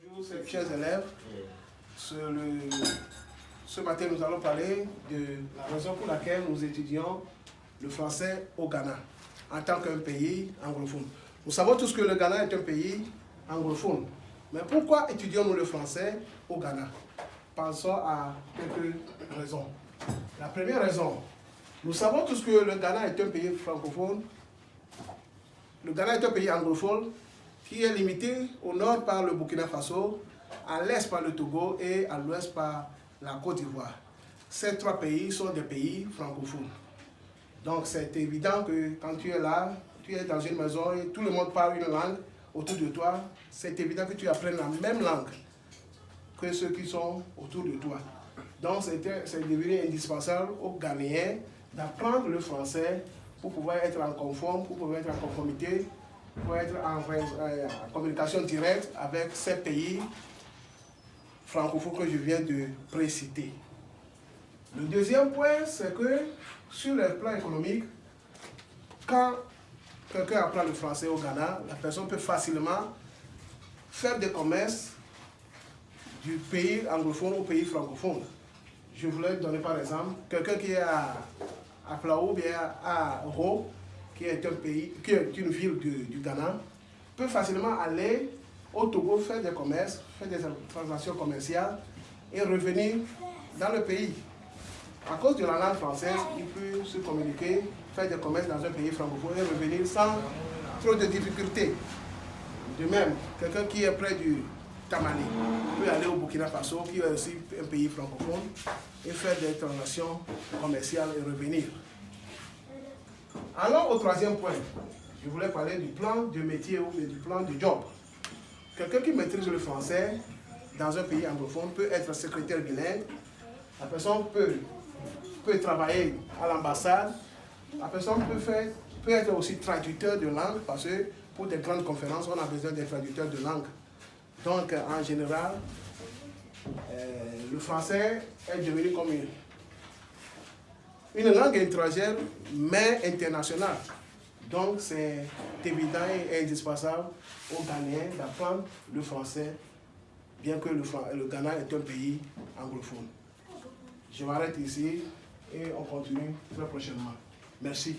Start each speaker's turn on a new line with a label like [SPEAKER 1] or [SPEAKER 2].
[SPEAKER 1] Bonjour, chers élèves. Ce matin, nous allons parler de la raison pour laquelle nous étudions le français au Ghana en tant qu'un pays anglophone. Nous savons tous que le Ghana est un pays anglophone. Mais pourquoi étudions-nous le français au Ghana? Pensons à quelques raisons. La première raison, nous savons tous que le Ghana est un pays francophone. Le Ghana est un pays anglophone qui est limité au nord par le Burkina Faso, à l'est par le Togo et à l'ouest par la Côte d'Ivoire. Ces trois pays sont des pays francophones. Donc c'est évident que quand tu es là, tu es dans une maison et tout le monde parle une langue autour de toi, c'est évident que tu apprennes la même langue que ceux qui sont autour de toi. Donc c'est devenu indispensable aux Ghanéens d'apprendre le français pour pouvoir être en conforme, pour pouvoir être en conformité, pour être en communication directe avec ces pays francophones que je viens de préciter. Le deuxième point, c'est que sur le plan économique, quand quelqu'un apprend le français au Ghana, la personne peut facilement faire des commerces du pays anglophone au pays francophone. Je voulais donner par exemple quelqu'un qui est à Plao ou bien à Ro, qui est une ville du Ghana, peut facilement aller au Togo faire des commerces, faire des transactions commerciales et revenir dans le pays. À cause de la langue française, il peut se communiquer, faire des commerces dans un pays francophone et revenir sans trop de difficultés. De même, quelqu'un qui est près du Tamale peut aller au Burkina Faso, qui est aussi un pays francophone, et faire des transactions commerciales et revenir. Alors au troisième point, je voulais parler du plan de métier ou du plan de job. Quelqu'un qui maîtrise le français dans un pays anglophone peut être secrétaire bilingue. La personne peut travailler à l'ambassade. La personne peut être aussi traducteur de langue parce que pour des grandes conférences, on a besoin des traducteurs de langue. Donc en général, le français est devenu comme une langue étrangère, mais internationale. Donc c'est évident et indispensable aux Ghanéens d'apprendre le français, bien que le Ghana est un pays anglophone. Je m'arrête ici et on continue très prochainement. Merci.